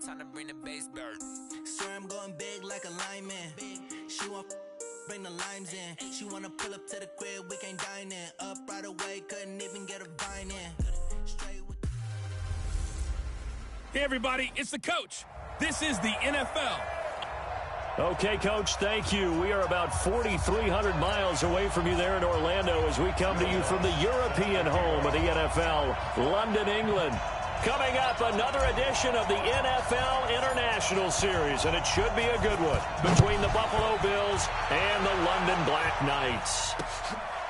Time to bring the bass bird. Sir, I'm going big like a lineman. She want bring the limes in. She wanna pull up to the crib, we can't dine in. Up right away, couldn't even get a vine in. Straight with. Hey everybody, it's the coach. This is the NFL. Okay, Coach, thank you. We are about 4,300 miles away from you there in Orlando as we come to you from the European home of the NFL, London, England. Coming up, another edition of the NFL International Series, and it should be a good one between the Buffalo Bills and the London Black Knights.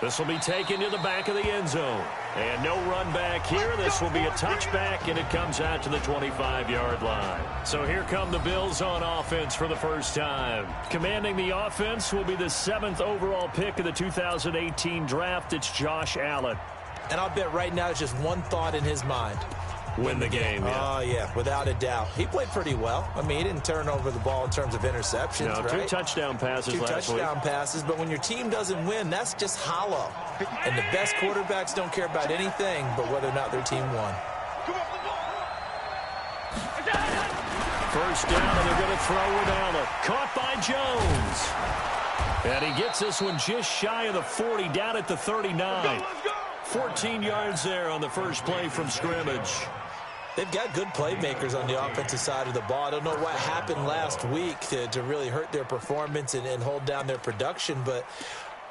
This will be taken to the back of the end zone. And no run back here. This will be a touchback, and it comes out to the 25-yard line. So here come the Bills on offense for the first time. Commanding the offense will be the 7th overall pick of the 2018 draft. It's Josh Allen. And I'll bet right now it's just one thought in his mind. Win the game, yeah. Oh, yeah, without a doubt. He played pretty well. I mean, he didn't turn over the ball in terms of interceptions, no, right? 2 touchdown passes last week. 2 touchdown passes, but when your team doesn't win, that's just hollow. And the best quarterbacks don't care about anything but whether or not their team won. First down, and they're going to throw with Allen. Caught by Jones. And he gets this one just shy of the 40, down at the 39. 14 yards there on the first play from scrimmage. They've got good playmakers on the offensive side of the ball. I don't know what happened last week to really hurt their performance and hold down their production, but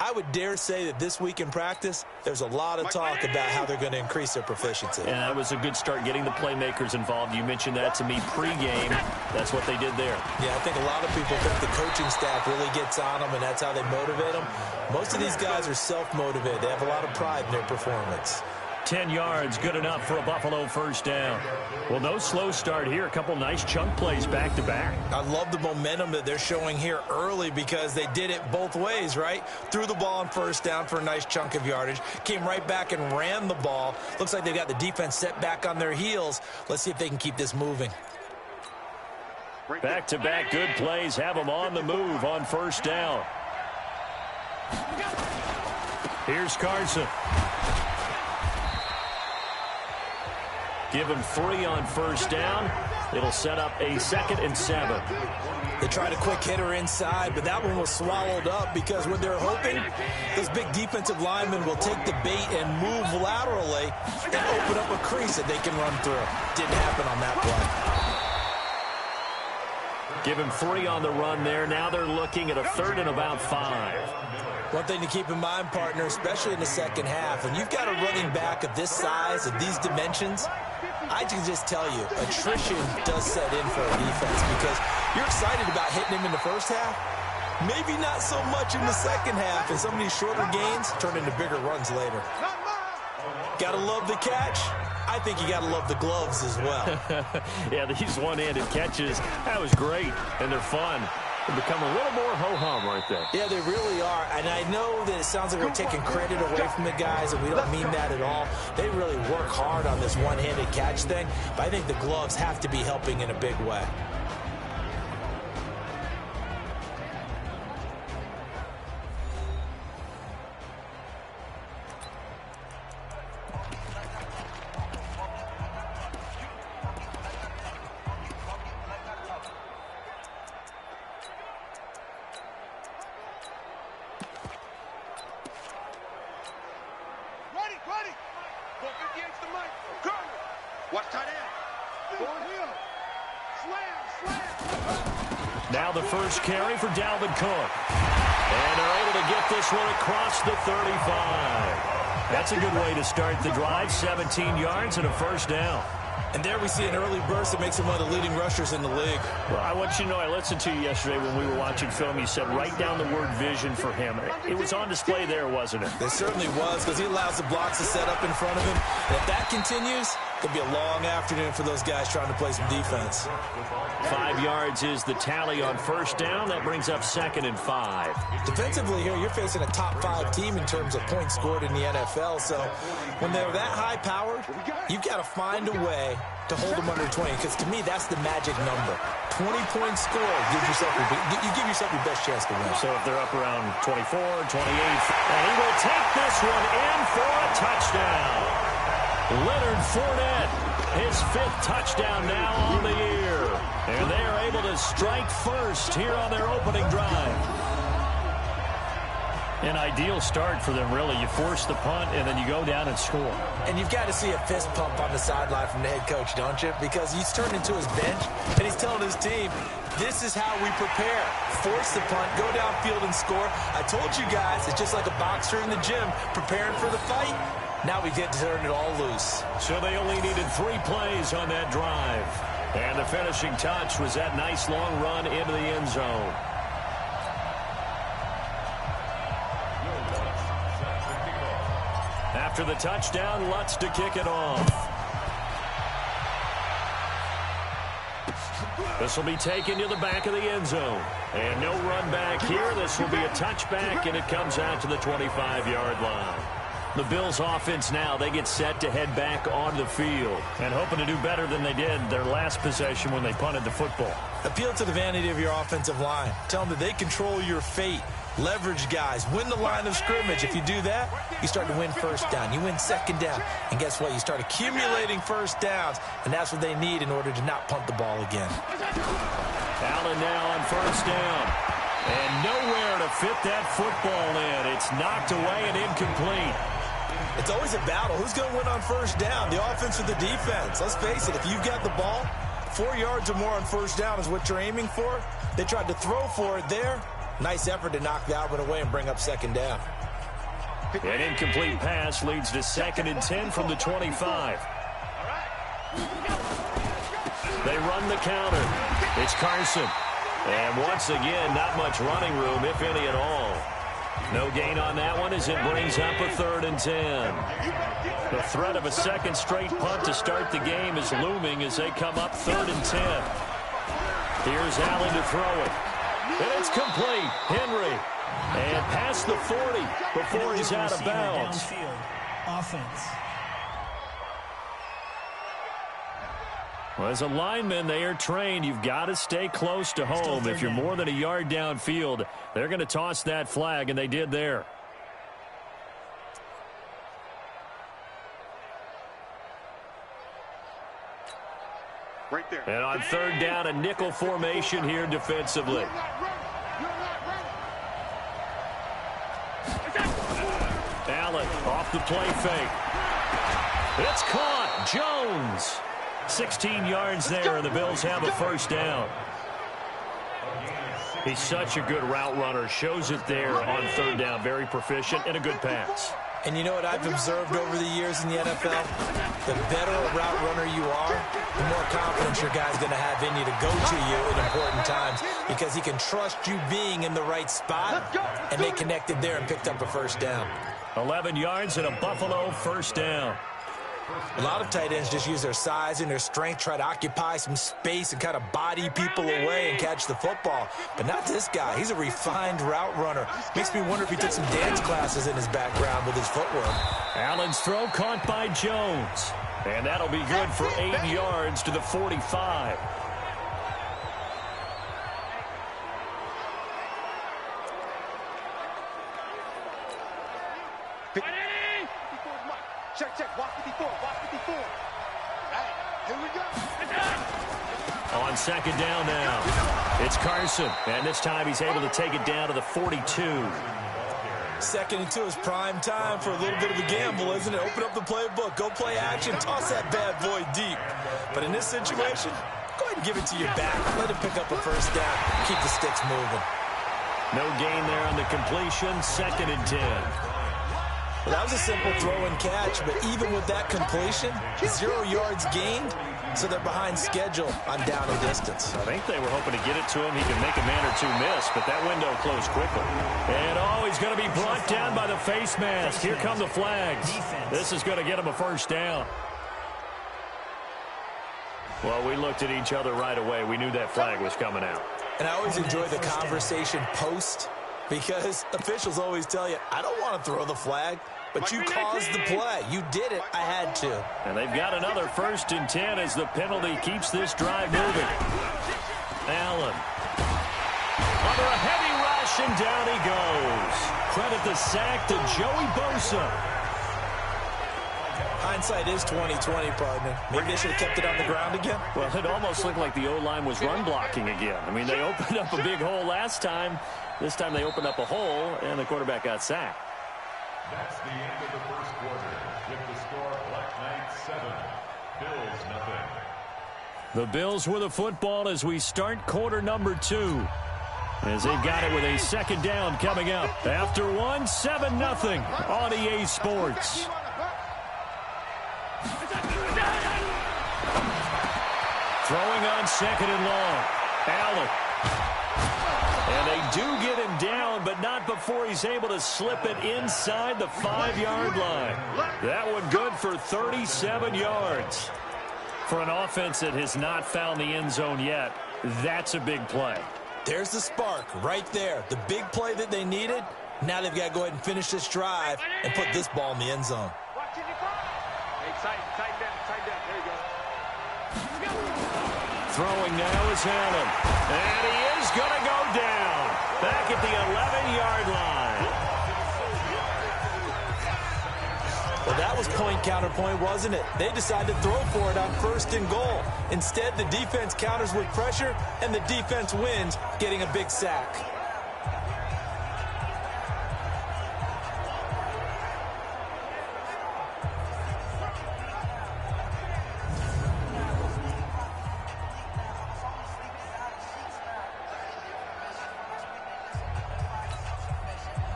I would dare say that this week in practice, there's a lot of talk about how they're going to increase their proficiency. And that was a good start, getting the playmakers involved. You mentioned that to me pregame. That's what they did there. Yeah, I think a lot of people think the coaching staff really gets on them, and that's how they motivate them. Most of these guys are self-motivated. They have a lot of pride in their performance. 10 yards, good enough for a Buffalo first down. Well, no slow start here. A couple nice chunk plays back-to-back. I love the momentum that they're showing here early because they did it both ways, right? Threw the ball on first down for a nice chunk of yardage. Came right back and ran the ball. Looks like they've got the defense set back on their heels. Let's see if they can keep this moving. Back-to-back good plays have them on the move on first down. Here's Carson. Give him 3 on first down. It'll set up a 2nd and 7. They tried a quick hitter inside, but that one was swallowed up because what they're hoping, this big defensive lineman will take the bait and move laterally and open up a crease that they can run through. Didn't happen on that play. Give him 3 on the run there. Now they're looking at a 3rd and about 5. One thing to keep in mind, partner, especially in the second half, when you've got a running back of this size, of these dimensions, I can just tell you, attrition does set in for a defense because you're excited about hitting him in the first half. Maybe not so much in the second half, and some of these shorter gains turn into bigger runs later. Gotta love the catch. I think you gotta love the gloves as well. Yeah, these one-handed catches, that was great, and they're fun. They become a little more ho-hum right there. Yeah, they really are. And I know that it sounds like we're taking credit away from the guys, and we don't mean that at all. They really work hard on this one-handed catch thing, but I think the gloves have to be helping in a big way. Now the first carry for Dalvin Cook. And they're able to get this one across the 35. That's a good way to start the drive. 17 yards and a first down. And there we see an early burst that makes him one of the leading rushers in the league. Well, I want you to know, I listened to you yesterday when we were watching film. You said write down the word vision for him. It was on display there, wasn't it? It certainly was, because he allows the blocks to set up in front of him. And if that continues, it'll be a long afternoon for those guys trying to play some defense. 5 yards is the tally on first down. That brings up 2nd and 5. Defensively here, you're facing a top-5 team in terms of points scored in the NFL. So when they're that high-powered, you've got to find a way to hold them under 20, because to me, that's the magic number. 20 points scored, you give yourself your best chance to win. So if they're up around 24, 28, and he will take this one in for a touchdown. Leonard Fournette his 5th touchdown now on the year. And they are able to strike first here on their opening drive. An ideal start for them, really. You force the punt, and then you go down and score. And you've got to see a fist pump on the sideline from the head coach, don't you? Because he's turned into his bench, and he's telling his team, this is how we prepare. Force the punt, go downfield and score. I told you guys, it's just like a boxer in the gym preparing for the fight. Now we get to turn it all loose. So they only needed 3 plays on that drive. And the finishing touch was that nice long run into the end zone. After the touchdown, Lutz to kick it off. This will be taken to the back of the end zone. And no run back here. This will be a touchback, and it comes out to the 25-yard line. The Bills' offense now, they get set to head back onto the field and hoping to do better than they did their last possession when they punted the football. Appeal to the vanity of your offensive line. Tell them that they control your fate. Leverage guys. Win the line of scrimmage. If you do that, you start to win first down. You win second down. And guess what? You start accumulating first downs, and that's what they need in order to not punt the ball again. Allen now on first down. And nowhere to fit that football in. It's knocked away and incomplete. It's always a battle. Who's going to win on first down, the offense or the defense? Let's face it, if you've got the ball, 4 yards or more on first down is what you're aiming for. They tried to throw for it there. Nice effort to knock that one away and bring up second down. An incomplete pass leads to 2nd and 10 from the 25. They run the counter. It's Carson. And once again, not much running room, if any at all. No gain on that one as it brings up a 3rd and 10. The threat of a second straight punt to start the game is looming as they come up 3rd and 10. Here's Allen to throw it. And it's complete. Henry. And past the 40 before he's out of bounds. Downfield. Offense. Well, as a lineman, they are trained. You've got to stay close to home. If you're more than a yard downfield, they're going to toss that flag, and they did there. Right there. And on 3rd down, a nickel formation here defensively. Allen off the play fake. It's caught. Jones. 16 yards there, and the Bills have a first down. He's such a good route runner. Shows it there on 3rd down. Very proficient and a good pass. And you know what I've observed over the years in the NFL? The better a route runner you are, the more confidence your guy's going to have in you to go to you in important times because he can trust you being in the right spot, and they connected there and picked up a first down. 11 yards and a Buffalo first down. A lot of tight ends just use their size and their strength, try to occupy some space and kind of body people away and catch the football. But not this guy. He's a refined route runner. Makes me wonder if he took some dance classes in his background with his footwork. Allen's throw caught by Jones. And that'll be good for 8 yards to the 45. Check. Watch 54. Here we go. On 2nd down now, it's Carson. And this time he's able to take it down to the 42. 2nd and 2 is prime time for a little bit of a gamble, isn't it? Open up the playbook, go play action, toss that bad boy deep. But in this situation, go ahead and give it to your back. Let him pick up a first down. Keep the sticks moving. No gain there on the completion. 2nd and 10. Well, that was a simple throw and catch, but even with that completion, 0 yards gained, so they're behind schedule on down and distance. I think they were hoping to get it to him. He can make a man or two miss, but that window closed quickly. And he's going to be brought down by the face mask. Here come the flags. This is going to get him a first down. Well, we looked at each other right away. We knew that flag was coming out. And I always enjoy the conversation post, because officials always tell you, I don't want to throw the flag, but you caused the play. You did it. I had to. And they've got another 1st and 10 as the penalty keeps this drive moving. Allen. Under a heavy rush, and down he goes. Credit the sack to Joey Bosa. Behind hindsight is 20/20, partner. Maybe they should have kept it on the ground again. Well, it almost looked like the O-line was run blocking again. I mean, they opened up a big hole last time. This time they opened up a hole, and the quarterback got sacked. That's the end of the first quarter. With the score, Black Knights 7, Bills nothing. The Bills with the football as we start quarter number 2. As they've got it with a second down coming up. After 1, 7-0 on EA Sports. Throwing on second and long. Allen. And they do get him down, but not before he's able to slip it inside the 5-yard line. That one good for 37 yards. For an offense that has not found the end zone yet, that's a big play. There's the spark right there. The big play that they needed. Now they've got to go ahead and finish this drive and put this ball in the end zone. Throwing now is Allen. And he is going to go down. Back at the 11-yard line. Well, that was point counterpoint, wasn't it? They decided to throw for it on 1st and goal. Instead, the defense counters with pressure, and the defense wins, getting a big sack.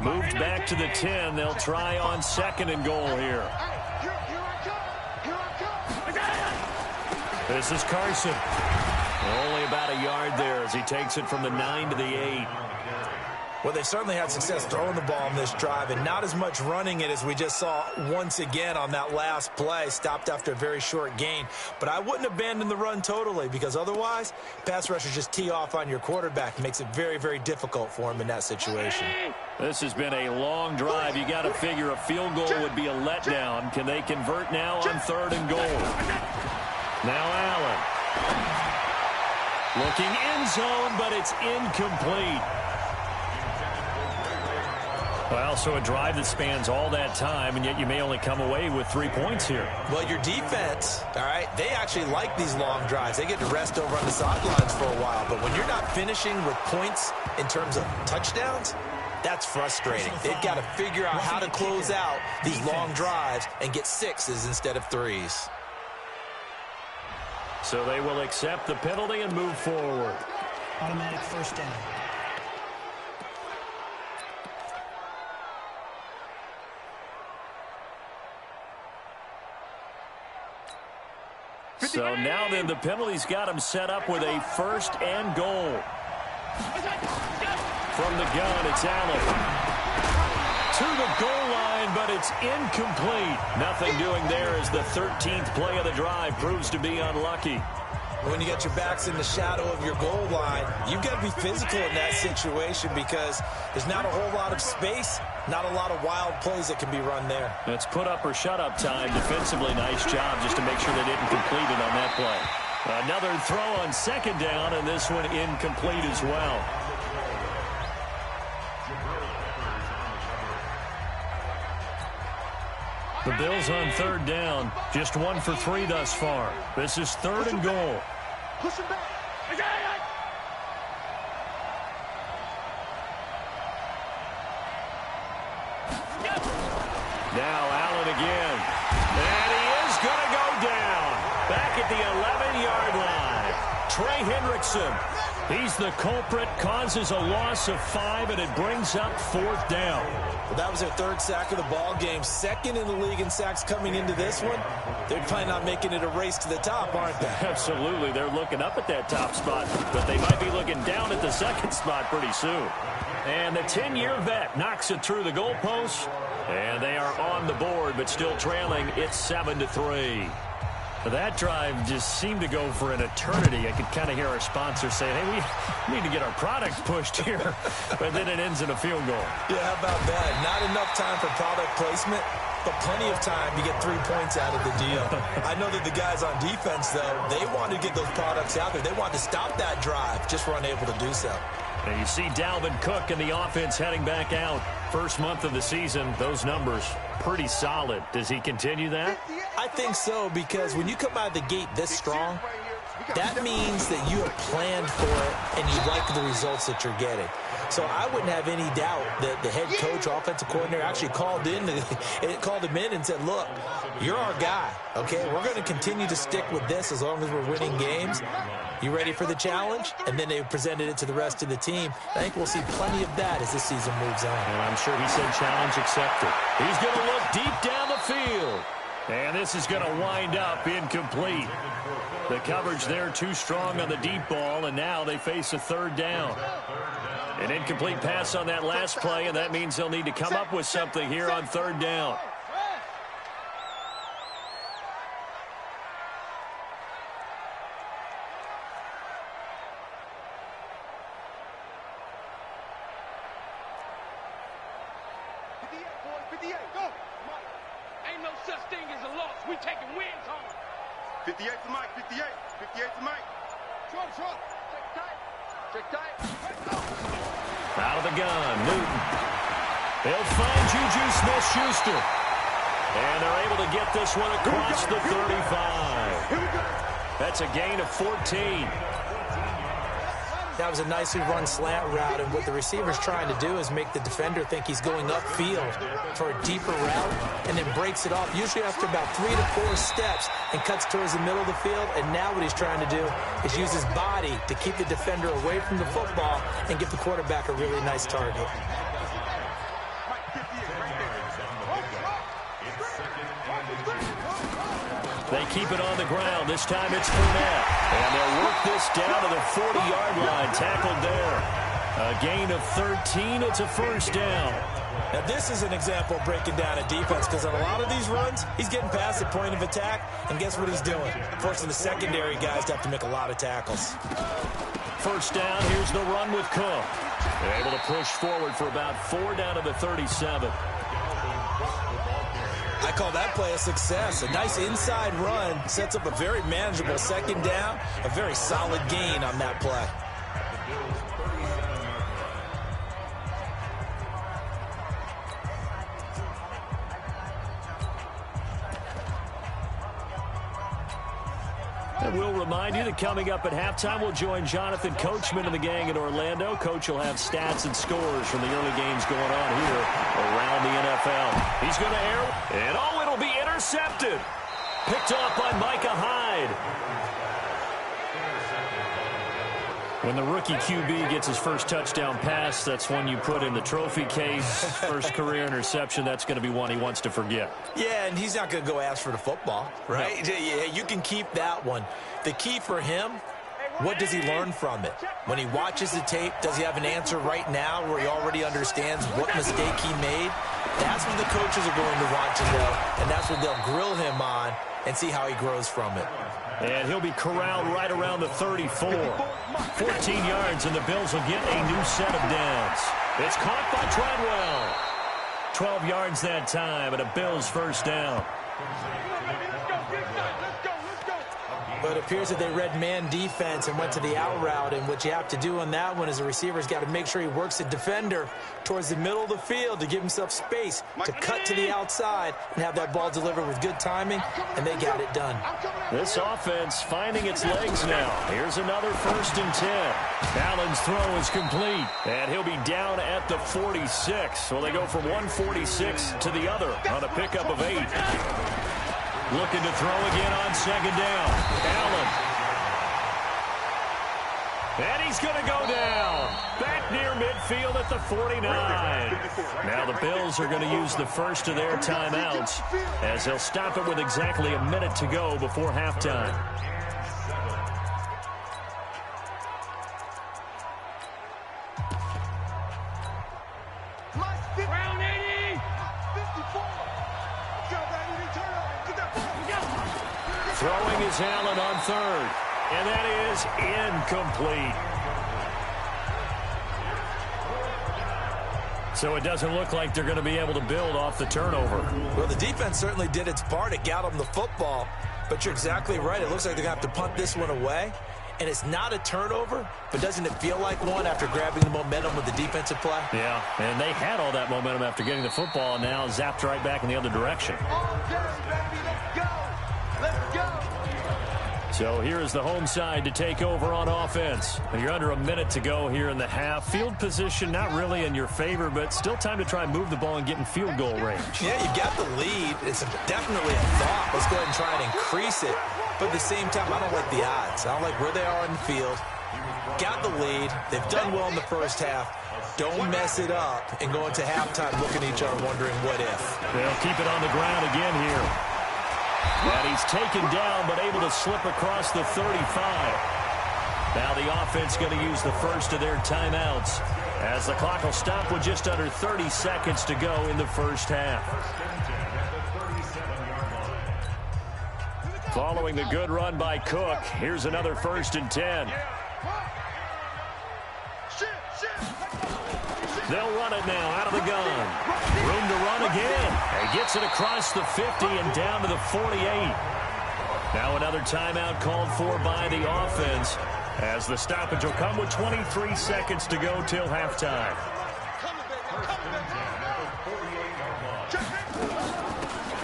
Moved back to the 10. They'll try on 2nd and goal here. This is Carson. Only about a yard there as he takes it from the 9 to the 8. Well, they certainly had success throwing the ball in this drive, and not as much running it as we just saw once again on that last play. Stopped after a very short gain. But I wouldn't abandon the run totally, because otherwise, pass rushers just tee off on your quarterback. It makes it very, very difficult for him in that situation. This has been a long drive. You got to figure a field goal would be a letdown. Can they convert now on 3rd and goal? Now Allen. Looking end zone, but it's incomplete. Well, so a drive that spans all that time, and yet you may only come away with 3 points here. Well, your defense, all right, they actually like these long drives. They get to rest over on the sidelines for a while. But when you're not finishing with points in terms of touchdowns, that's frustrating. They've got to figure out how to close out these long drives and get 6s instead of 3s. So they will accept the penalty and move forward. Automatic first down. So now then the penalty's got him set up with a 1st and goal. From the gun, it's Allen. To the goal line, but it's incomplete. Nothing doing there as the 13th play of the drive proves to be unlucky. When you got your backs in the shadow of your goal line, you've got to be physical in that situation because there's not a whole lot of space, not a lot of wild plays that can be run there. It's put up or shut up time. Defensively, nice job just to make sure they didn't complete it on that play. Another throw on 2nd down, and this one incomplete as well. The Bills on 3rd down, just 1 for 3 thus far. This is 3rd and goal. Push him back. Now Allen again. And he is going to go down. Back at the 11-yard line. Trey Hendrickson. He's the culprit, causes a loss of 5, and it brings up 4th down. Well, that was their 3rd sack of the ball game. 2nd in the league in sacks coming into this one. They're planning on making it a race to the top, aren't they? Absolutely. They're looking up at that top spot, but they might be looking down at the 2nd spot pretty soon. And the 10-year vet knocks it through the goalpost, and they are on the board, but still trailing. It's 7-3. That drive just seemed to go for an eternity. I could kind of hear our sponsor saying, hey, we need to get our product pushed here. But then it ends in a field goal. Yeah, how about that? Not enough time for product placement, but plenty of time to get 3 points out of the deal. I know that the guys on defense, though, they wanted to get those products out there. They wanted to stop that drive, just were unable to do so. And you see Dalvin Cook and the offense heading back out. First month of the season, those numbers pretty solid. Does he continue that? I think so, because when you come out of the gate this strong, that means that you have planned for it and you like the results that you're getting. So I wouldn't have any doubt that the head coach, offensive coordinator, actually called him in and said, look, you're our guy, okay? We're going to continue to stick with this as long as we're winning games. You ready for the challenge? And then they presented it to the rest of the team. I think we'll see plenty of that as this season moves on. And I'm sure he said challenge accepted. He's going to look deep down the field. And this is going to wind up incomplete. The coverage there too strong on the deep ball, and now they face a third down. An incomplete pass on that last play, and that means they'll need to come up with something here on third down. Ain't no such thing as a loss. We taking wins home. 58 to Mike, 58. 58 to Mike. Trump. Check tight. Out of the gun, Newton. They'll find Juju Smith-Schuster. And they're able to get this one across the 35. That's a gain of 14. That was a nicely run slant route, and what the receiver's trying to do is make the defender think he's going upfield for a deeper route, and then breaks it off, usually after about 3 to 4 steps, and cuts towards the middle of the field. And now what he's trying to do is use his body to keep the defender away from the football and give the quarterback a really nice target. They keep it on the ground. This time it's Fournette. And they'll work this down to the 40-yard line. Tackled there. A gain of 13. It's a first down. Now, this is an example of breaking down a defense, because on a lot of these runs, he's getting past the point of attack, and guess what he's doing? Forcing the secondary guys to have to make a lot of tackles. First down. Here's the run with Cook. They're able to push forward for about 4 down to the 37. I call that play a success. A nice inside run sets up a very manageable second down, a very solid gain on that play. And we'll remind you that coming up at halftime, we'll join Jonathan Coachman and the gang in Orlando. Coach will have stats and scores from the early games going on here around the NFL. He's going to air, and oh, it'll be intercepted. Picked off by Micah Hyde. When the rookie QB gets his first touchdown pass, that's one you put in the trophy case. First career interception, that's going to be one he wants to forget. Yeah, and he's not going to go ask for the football, right? No. Yeah, you can keep that one. The key for him, what does he learn from it? When he watches the tape, does he have an answer right now where he already understands what mistake he made? That's what the coaches are going to want to know, and that's what they'll grill him on and see how he grows from it. And he'll be corralled right around the 34. 14 yards, and the Bills will get a new set of downs. It's caught by Treadwell. 12 yards that time, and a Bills first down. But it appears that they read man defense and went to the out route, and what you have to do on that one is the receiver's got to make sure he works the defender towards the middle of the field to give himself space to cut to the outside and have that ball delivered with good timing, and they got it done. This offense finding its legs now. Here's another 1st and 10. Allen's throw is complete, and he'll be down at the 46. So they go from 146 to the other on a pickup of 8. Looking to throw again on second down. Allen. And he's going to go down. Back near midfield at the 49. Now the Bills are going to use the first of their timeouts as they'll stop it with exactly a minute to go before halftime. Throwing is Allen on third, and that is incomplete. So it doesn't look like they're going to be able to build off the turnover. Well, the defense certainly did its part. It got them the football, but you're exactly right. It looks like they're going to have to punt this one away, and it's not a turnover, but doesn't it feel like one after grabbing the momentum with the defensive play? Yeah, and they had all that momentum after getting the football, and now zapped right back in the other direction. All day, baby, let's go. So here is the home side to take over on offense. You're under a minute to go here in the half. Field position not really in your favor, but still time to try and move the ball and get in field goal range. Yeah, you've got the lead. It's definitely a thought. Let's go ahead and try and increase it. But at the same time, I don't like the odds. I don't like where they are in the field. Got the lead. They've done well in the first half. Don't mess it up and go into halftime looking at each other wondering what if. They'll keep it on the ground again here. And he's taken down but able to slip across the 35. Now the offense going to use the first of their timeouts as the clock will stop with just under 30 seconds to go in the first half. Following the good run by Cook, here's another 1st and 10. They'll run it now out of the gun. Room to run again. He gets it across the 50 and down to the 48. Now another timeout called for by the offense as the stoppage will come with 23 seconds to go till halftime.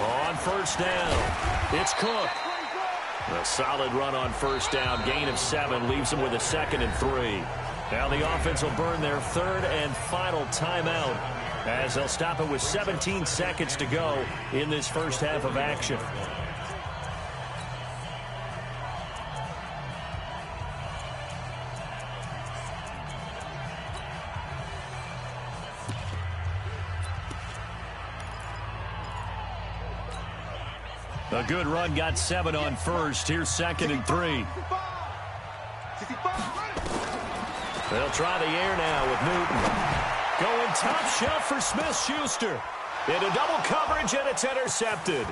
On 1st down, it's Cook. A solid run on 1st down. Gain of 7 leaves him with a 2nd and 3. Now the offense will burn their 3rd and final timeout as they'll stop it with 17 seconds to go in this first half of action. A good run got 7 on 1st. Here's 2nd and 3. They'll try the air now with Newton. Going top shelf for Smith-Schuster. Into double coverage, and it's intercepted.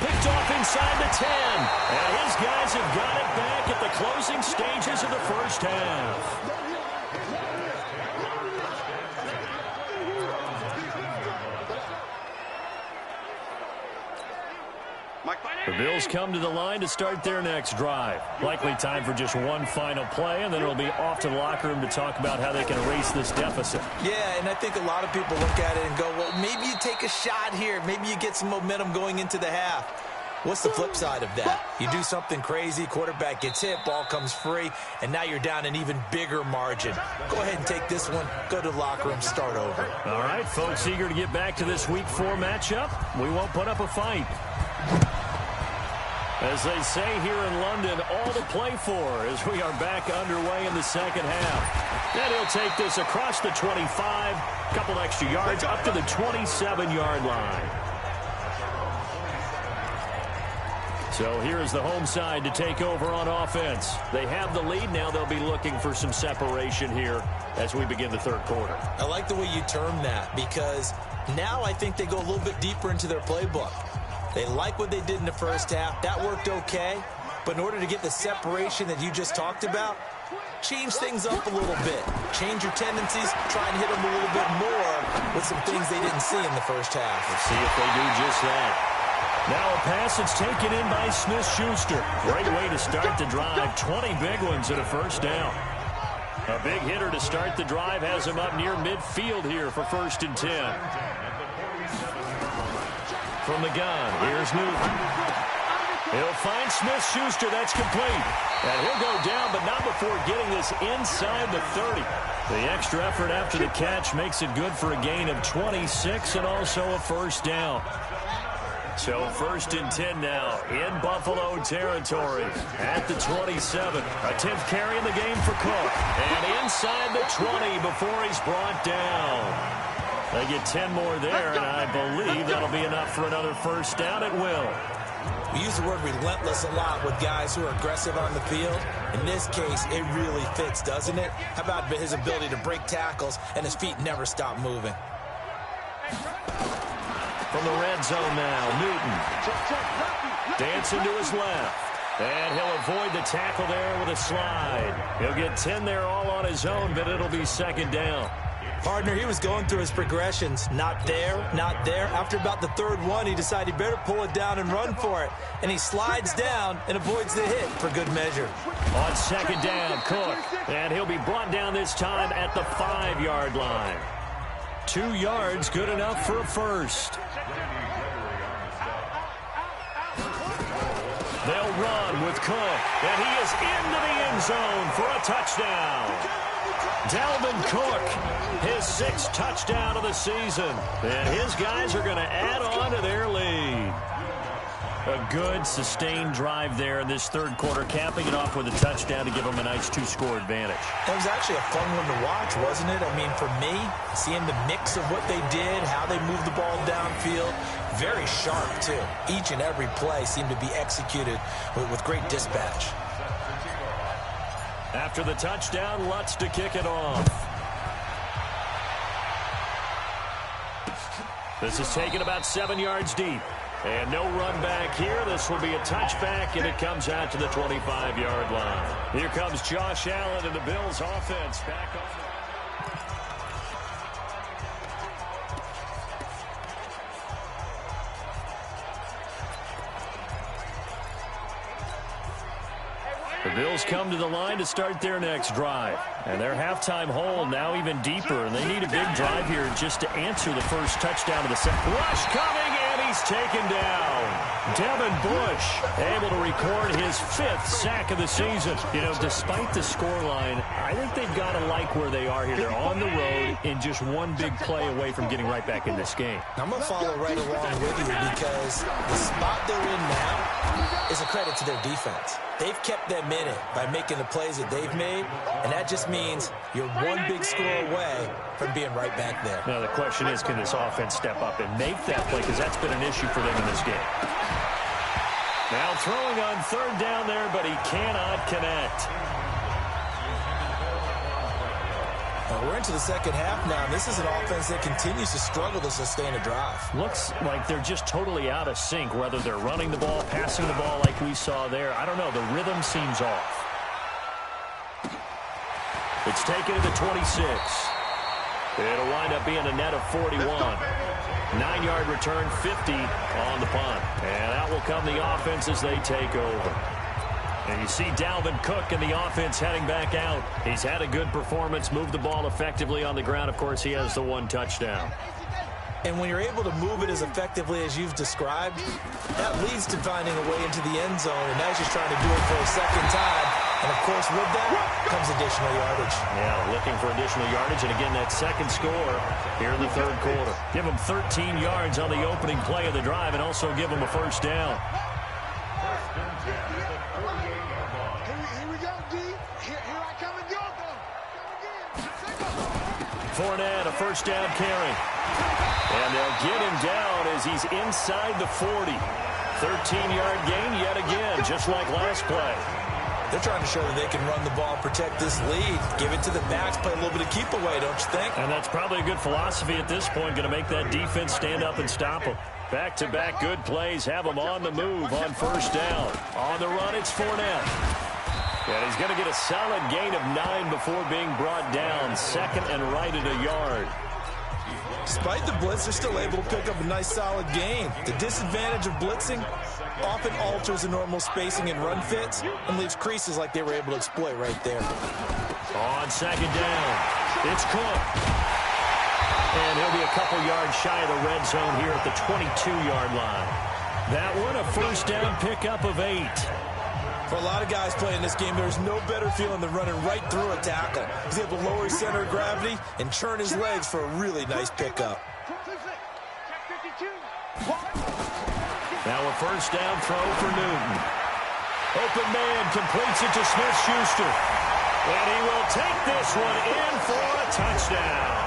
Picked off inside the 10. And his guys have got it back at the closing stages of the first half. The Bills come to the line to start their next drive. Likely time for just one final play, and then it'll be off to the locker room to talk about how they can erase this deficit. Yeah, and I think a lot of people look at it and go, well, maybe you take a shot here. Maybe you get some momentum going into the half. What's the flip side of that? You do something crazy, quarterback gets hit, ball comes free, and now you're down an even bigger margin. Go ahead and take this one, go to the locker room, start over. All right, folks, eager to get back to this Week 4 matchup. We won't put up a fight. As they say here in London, all to play for as we are back underway in the second half. And he'll take this across the 25, a couple extra yards up to the 27-yard line. So here's the home side to take over on offense. They have the lead. Now they'll be looking for some separation here as we begin the third quarter. I like the way you term that because now I think they go a little bit deeper into their playbook. They like what they did in the first half. That worked okay. But in order to get the separation that you just talked about, change things up a little bit. Change your tendencies. Try and hit them a little bit more with some things they didn't see in the first half. Let's see if they do just that. Now a pass that's taken in by Smith-Schuster. Great way to start the drive. 20 big ones at a first down. A big hitter to start the drive has him up near midfield here for 1st and 10. From the gun, here's Newton. He'll find Smith-Schuster. That's complete. And he'll go down, but not before getting this inside the 30. The extra effort after the catch makes it good for a gain of 26 and also a first down. So 1st and 10 now in Buffalo territory at the 27. A 10th carry in the game for Cook. And inside the 20 before he's brought down. They get 10 more there, and I believe that'll be enough for another first down. It will. We use the word relentless a lot with guys who are aggressive on the field. In this case, it really fits, doesn't it? How about his ability to break tackles and his feet never stop moving? From the red zone now, Newton. Dancing to his left. And he'll avoid the tackle there with a slide. He'll get 10 there all on his own, but it'll be 2nd down. Partner, he was going through his progressions. Not there, not there. After about the 3rd one, he decided he better pull it down and run for it. And he slides down and avoids the hit for good measure. On 2nd down, Cook. And he'll be brought down this time at the 5-yard line. 2 yards, good enough for a first. They'll run with Cook, and he is into the end zone for a touchdown. Dalvin Cook, his 6th touchdown of the season, and his guys are going to add on to their lead. A good, sustained drive there in this third quarter, capping it off with a touchdown to give them a nice 2-score advantage. It was actually a fun one to watch, wasn't it? I mean, for me, seeing the mix of what they did, how they moved the ball downfield, very sharp, too. Each and every play seemed to be executed with great dispatch. After the touchdown, Lutz to kick it off. This is taken about 7 yards deep. And no run back here. This will be a touchback, and it comes out to the 25-yard line. Here comes Josh Allen and the Bills offense back on. The Bills come to the line to start their next drive. And their halftime hole now even deeper. And they need a big drive here just to answer the first touchdown of the second. Rush coming, and he's taken down. Devin Bush able to record his 5th sack of the season. You know, despite the scoreline, I think they've got to like where they are here. They're on the road and just one big play away from getting right back in this game. I'm going to follow right along with you because the spot they're in now is a credit to their defense. They've kept them in it by making the plays that they've made, and that just means you're one big score away from being right back there. Now, the question is, can this offense step up and make that play, because that's been an issue for them in this game. Now throwing on third down there, but he cannot connect. Well, we're into the second half now, and this is an offense that continues to struggle to sustain a drive. Looks like they're just totally out of sync, whether they're running the ball, passing the ball like we saw there. I don't know. The rhythm seems off. It's taken to the 26. It'll wind up being a net of 41. 9-yard return, 50 on the punt. And out will come the offense as they take over. And you see Dalvin Cook in the offense heading back out. He's had a good performance, moved the ball effectively on the ground. Of course, he has the 1 touchdown. And when you're able to move it as effectively as you've described, that leads to finding a way into the end zone. And now he's just trying to do it for a second time. And, of course, with that comes additional yardage. Yeah, looking for additional yardage. And, again, that second score here in the third quarter. Give him 13 yards on the opening play of the drive and also give him a first down. Fournette, a first down carry. And they'll get him down as he's inside the 40. 13-yard gain yet again, just like last play. They're trying to show that they can run the ball and protect this lead. Give it to the backs, play a little bit of keep away, don't you think? And that's probably a good philosophy at this point, going to make that defense stand up and stop them. Back-to-back good plays, have them on the move on first down. On the run, it's Fournette. And he's going to get a solid gain of 9 before being brought down. Second and right at a yard. Despite the blitz, they're still able to pick up a nice solid gain. The disadvantage of blitzing often alters the normal spacing and run fits and leaves creases like they were able to exploit right there. On second down, it's Cook. And he'll be a couple yards shy of the red zone here at the 22-yard line. That one, a first down pickup of 8. For a lot of guys playing this game, there's no better feeling than running right through a tackle. He's able to lower his center of gravity and churn his legs for a really nice pickup. Now a first down throw for Newton. Open man completes it to Smith-Schuster. And he will take this one in for a touchdown.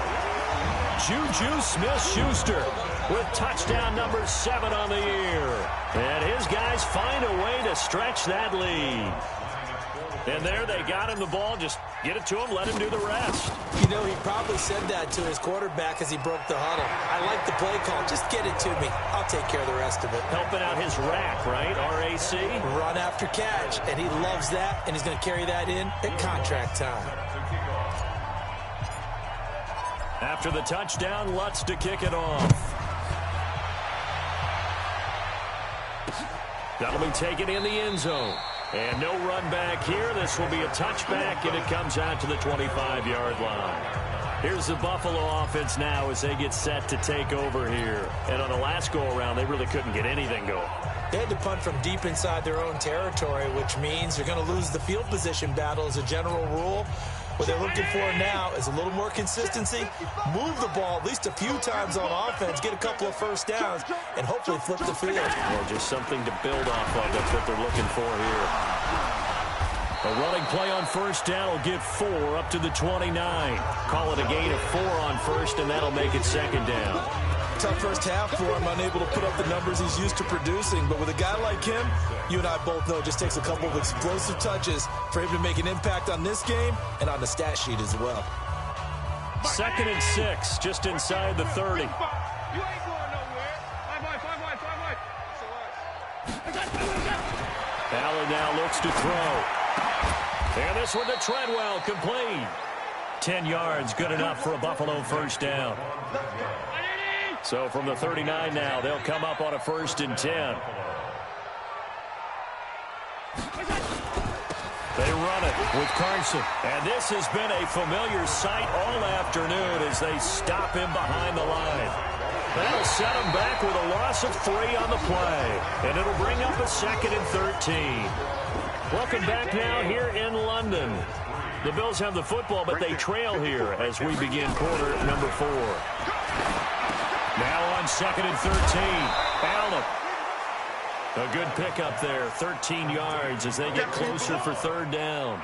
Juju Smith-Schuster with touchdown number 7 on the year. And his guys find a way to stretch that lead. And there they got him the ball. Just get it to him, let him do the rest. You know, he probably said that to his quarterback as he broke the huddle. I like the play call. Just get it to me. I'll take care of the rest of it. Helping out his rack, right? RAC. Run after catch. And he loves that, and he's going to carry that in at contract time. After the touchdown, Lutz to kick it off. That'll be taken in the end zone. And no run back here. This will be a touchback, and it comes out to the 25-yard line. Here's the Buffalo offense now as they get set to take over here. And on the last go-around, they really couldn't get anything going. They had to punt from deep inside their own territory, which means you're going to lose the field position battle as a general rule. What they're looking for now is a little more consistency, move the ball at least a few times on offense, get a couple of first downs, and hopefully flip the field. Well, just something to build off of. That's what they're looking for here. A running play on first down will get 4 up to the 29. Call it a gain of 4 on first, and that'll make it second down. Tough first half for him, unable to put up the numbers he's used to producing. But with a guy like him, you and I both know it just takes a couple of explosive touches for him to make an impact on this game and on the stat sheet as well. 2nd and 6, just inside the 30. You ain't going nowhere. Allen now looks to throw. And this one to Treadwell, complete. 10 yards, good enough for a Buffalo first down. So from the 39 now, they'll come up on a 1st and 10. They run it with Carson. And this has been a familiar sight all afternoon as they stop him behind the line. That'll set him back with a loss of 3 on the play. And it'll bring up a 2nd and 13. Welcome back now here in London. The Bills have the football, but they trail here as we begin quarter number 4. Now on 2nd and 13. Allen. A good pickup there. 13 yards as they get closer for 3rd down.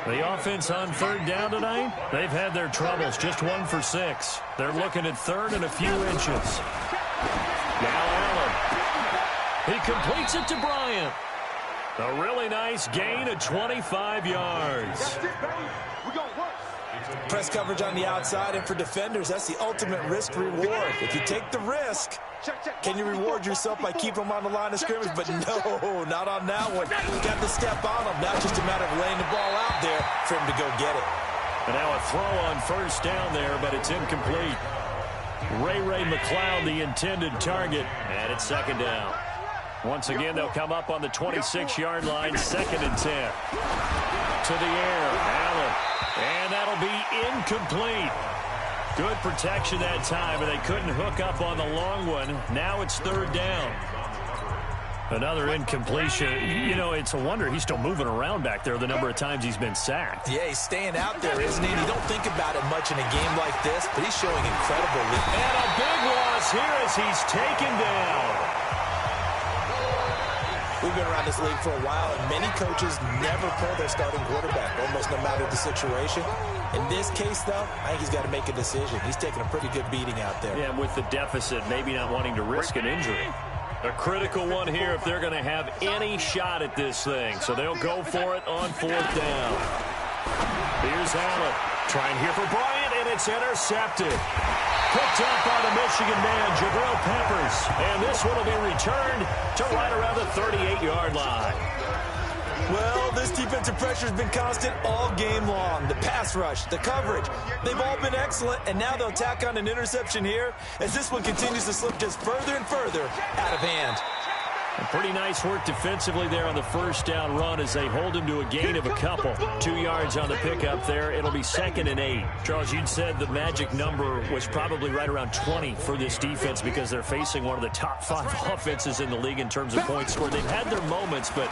The offense on 3rd down tonight, they've had their troubles. Just 1 for 6. They're looking at 3rd and a few inches. Now Allen. He completes it to Bryant. A really nice gain of 25 yards. Press coverage on the outside, and for defenders, that's the ultimate risk-reward. If you take the risk, can you reward yourself by keeping them on the line of scrimmage? But no, not on that one. Got the step on them. Now just a matter of laying the ball out there for him to go get it. And now a throw on 1st down there, but it's incomplete. Ray McLeod, the intended target, and it's 2nd down. Once again, they'll come up on the 26-yard line, 2nd and 10. To the air, Allen. And that'll be incomplete. Good protection that time, and they couldn't hook up on the long one. Now it's 3rd down. Another incompletion. You know, it's a wonder he's still moving around back there the number of times he's been sacked. Yeah, he's staying out there, isn't he? You don't think about it much in a game like this, but he's showing incredible lead. And a big loss here as he's taken down. We've been around this league for a while, and many coaches never pull their starting quarterback, almost no matter the situation. In this case, though, I think he's got to make a decision. He's taking a pretty good beating out there. Yeah, with the deficit, maybe not wanting to risk an injury. A critical one here if they're going to have any shot at this thing. So they'll go for it on 4th down. Here's Allen. Trying here for Bryant, and it's intercepted. Picked up by the Michigan man, Jabril Peppers. And this one will be returned to right around the 38-yard line. Well, this defensive pressure has been constant all game long. The pass rush, the coverage, they've all been excellent, and now they'll tack on an interception here as this one continues to slip just further and further out of hand. Pretty nice work defensively there on the 1st down run as they hold him to a gain of a couple. 2 yards on the pickup there. It'll be 2nd and 8. Charles, you'd said the magic number was probably right around 20 for this defense because they're facing one of the top 5 offenses in the league in terms of points scored. They've had their moments, but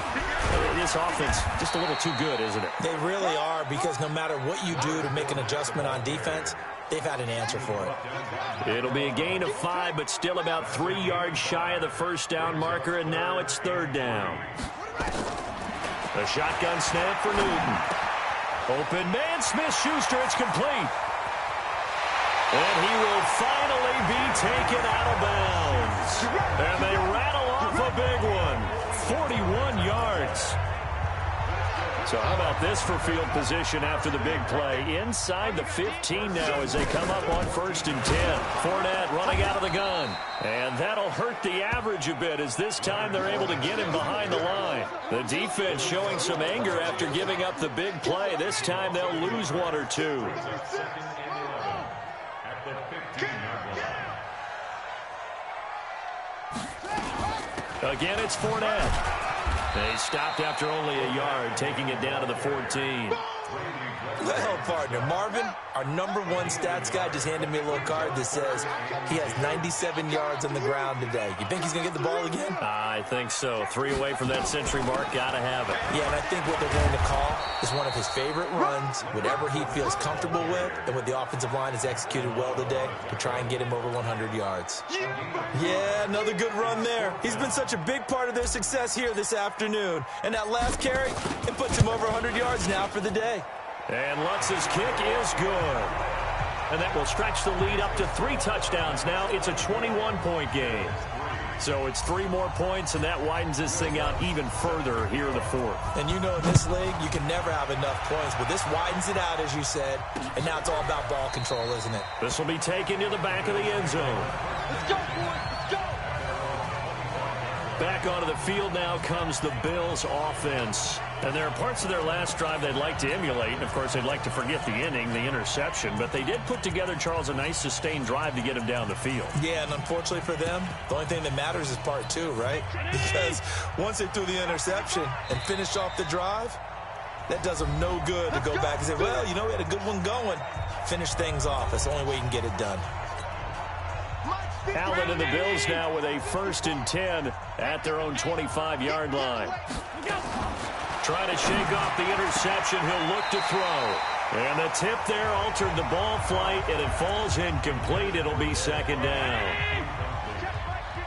this offense just a little too good, isn't it? They really are, because no matter what you do to make an adjustment on defense, they've had an answer for it. It'll be a gain of 5, but still about 3 yards shy of the 1st down marker, and now it's 3rd down. A shotgun snap for Newton. Open man, Smith-Schuster, it's complete. And he will finally be taken out of bounds. And they rattle off a big one. 41 yards. So how about this for field position after the big play? Inside the 15 now as they come up on 1st and 10. Fournette running out of the gun. And that'll hurt the average a bit as this time they're able to get him behind the line. The defense showing some anger after giving up the big play. This time they'll lose 1 or 2. Again, it's Fournette. They stopped after only a yard, taking it down to the 14. Well partner. Marvin, our #1 stats guy, just handed me a little card that says he has 97 yards on the ground today. You think he's going to get the ball again? I think so. 3 away from that century mark. Got to have it. Yeah, and I think what they're going to call is one of his favorite runs, whatever he feels comfortable with, and what the offensive line has executed well today to try and get him over 100 yards. Yeah, another good run there. He's been such a big part of their success here this afternoon. And that last carry, it puts him over 100 yards now for the day. And Lutz's kick is good. And that will stretch the lead up to 3 touchdowns now. It's a 21-point game. So it's 3 more points, and that widens this thing out even further here in the 4th. And you know in this league, you can never have enough points, but this widens it out, as you said, and now it's all about ball control, isn't it? This will be taken to the back of the end zone. Let's go, boys. Let's go. Back onto the field now comes the Bills offense. And there are parts of their last drive they'd like to emulate. And, of course, they'd like to forget the inning, the interception. But they did put together, Charles, a nice sustained drive to get him down the field. Yeah, and unfortunately for them, the only thing that matters is part 2, right? Because once they threw the interception and finished off the drive, that does them no good to go back and say, well, you know, we had a good one going. Finish things off. That's the only way you can get it done. Allen and the Bills now with a 1st and 10 at their own 25-yard line. Trying to shake off the interception. He'll look to throw. And the tip there altered the ball flight, and it falls incomplete. It'll be 2nd down.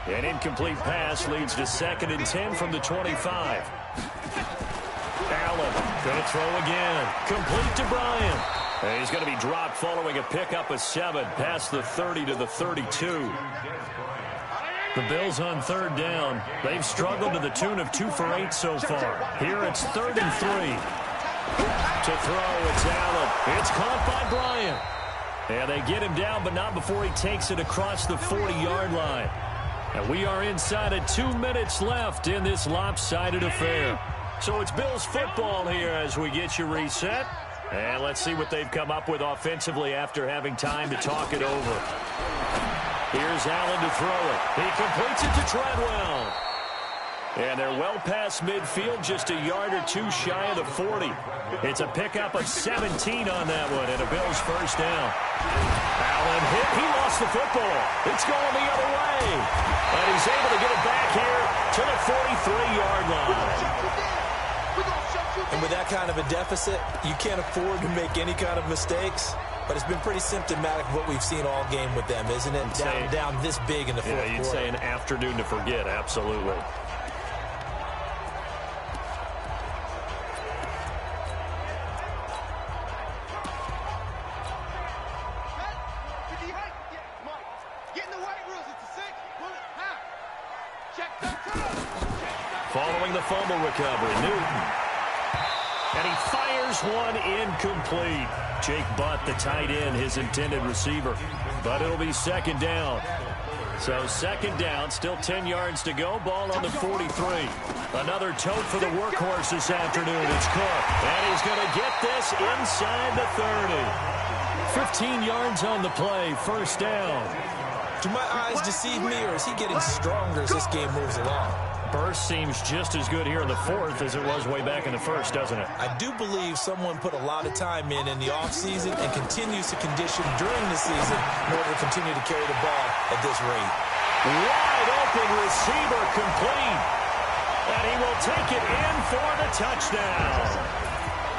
An incomplete pass leads to 2nd and 10 from the 25. Allen going to throw again. Complete to Bryant. And he's going to be dropped following a pickup of 7 past the 30 to the 32. The Bills on 3rd down. They've struggled to the tune of 2 for 8 so far. Here it's 3rd and 3. To throw, it's Allen. It's caught by Bryant. And they get him down, but not before he takes it across the 40-yard line. And we are inside of 2 minutes left in this lopsided affair. So it's Bills football here as we get you reset. And let's see what they've come up with offensively after having time to talk it over. Here's Allen to throw it. He completes it to Treadwell. And they're well past midfield, just a yard or 2 shy of the 40. It's a pickup of 17 on that one, and a Bills 1st down. Allen hit. He lost the football. It's going the other way. And he's able to get it back here to the 43-yard line. And with that kind of a deficit, you can't afford to make any kind of mistakes. But it's been pretty symptomatic of what we've seen all game with them, isn't it? Down this big in the 4th quarter. Yeah, you'd say an afternoon to forget, absolutely. Following the fumble recovery, Newton. And he fires one incomplete. Jake Butt, the tight end, his intended receiver. But it'll be 2nd down. So 2nd down, still 10 yards to go. Ball on the 43. Another tote for the workhorse this afternoon. It's Cook. And he's going to get this inside the 30. 15 yards on the play. 1st down. Do my eyes deceive me, or is he getting stronger as this game moves along? Burst seems just as good here in the 4th as it was way back in the 1st, doesn't it? I do believe someone put a lot of time in the offseason and continues to condition during the season in order to continue to carry the ball at this rate. Wide open receiver complete. And he will take it in for the touchdown.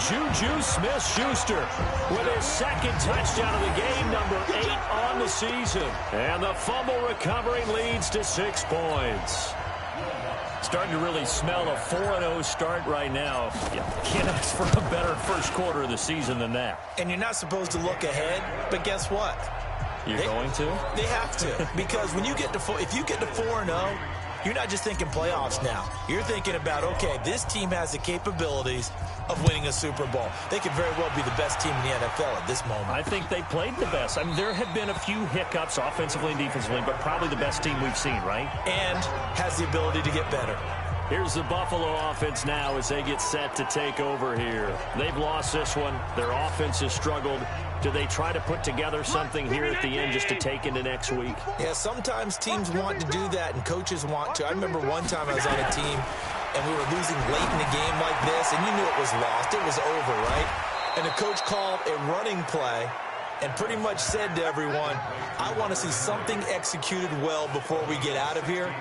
Juju Smith-Schuster with his 2nd touchdown of the game, number 8 on the season. And the fumble recovery leads to 6 points. Starting to really smell a 4-0 start right now. You can't ask for a better 1st quarter of the season than that. And you're not supposed to look ahead, but guess what? You're going to? They have to. Because when you get to if you get to 4-0, you're not just thinking playoffs now. You're thinking about, okay, this team has the capabilities of winning a Super Bowl. They could very well be the best team in the NFL at this moment. I think they played the best. I mean, there have been a few hiccups offensively and defensively, but probably the best team we've seen, right? And has the ability to get better. Here's the Buffalo offense now as they get set to take over here. They've lost this one. Their offense has struggled. Do they try to put together something here at the end just to take into next week? Yeah, sometimes teams want to do that and coaches want to. I remember one time I was on a team and we were losing late in the game like this, and you knew it was lost. It was over, right? And the coach called a running play and pretty much said to everyone, I want to see something executed well before we get out of here.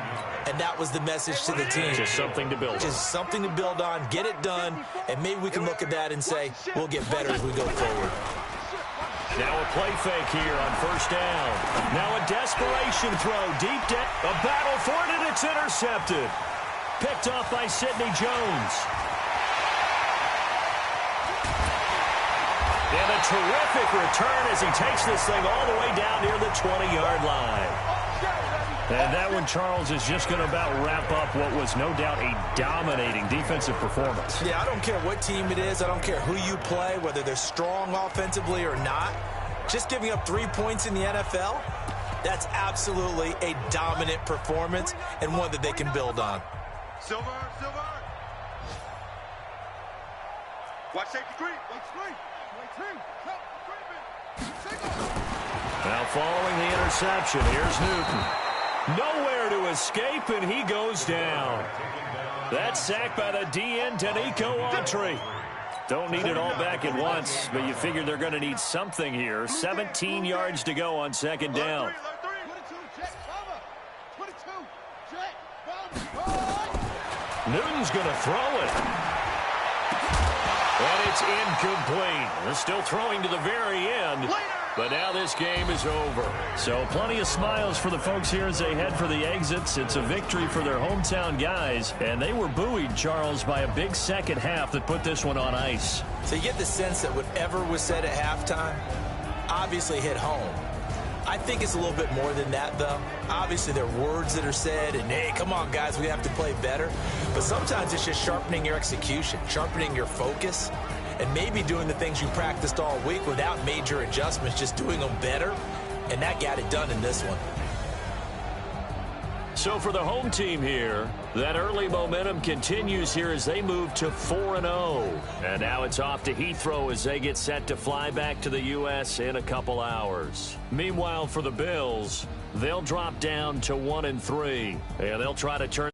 And that was the message to the team. Just something to build on. Just something to build on, get it done, and maybe we can look at that and say, we'll get better as we go forward. Now a play fake here on first down. Now a desperation throw deep down. A battle for it, and it's intercepted. Picked off by Sidney Jones. And a terrific return as he takes this thing all the way down near the 20-yard line. And that one, Charles, is just going to about wrap up what was no doubt a dominating defensive performance. Yeah, I don't care what team it is. I don't care who you play, whether they're strong offensively or not. Just giving up 3 points in the NFL, that's absolutely a dominant performance and one that they can build on. Silver. Watch safety creep. Now following the interception, here's Newton. Nowhere to escape, and he goes down. That's sacked by the DN, Danico Autry. Don't need it all back at once, but you figure they're going to need something here. 17 yards to go on second down. Newton's going to throw it. And it's incomplete. They're still throwing to the very end. But now this game is over. So plenty of smiles for the folks here as they head for the exits. It's a victory for their hometown guys. And they were buoyed, Charles, by a big second half that put this one on ice. So you get the sense that whatever was said at halftime obviously hit home. I think it's a little bit more than that, though. Obviously, there are words that are said, and, hey, come on, guys, we have to play better. But sometimes it's just sharpening your execution, sharpening your focus, and maybe doing the things you practiced all week without major adjustments, just doing them better, and that got it done in this one. So for the home team here, that early momentum continues here as they move to 4-0. And now it's off to Heathrow as they get set to fly back to the U.S. in a couple hours. Meanwhile, for the Bills, they'll drop down to 1-3, and they'll try to turn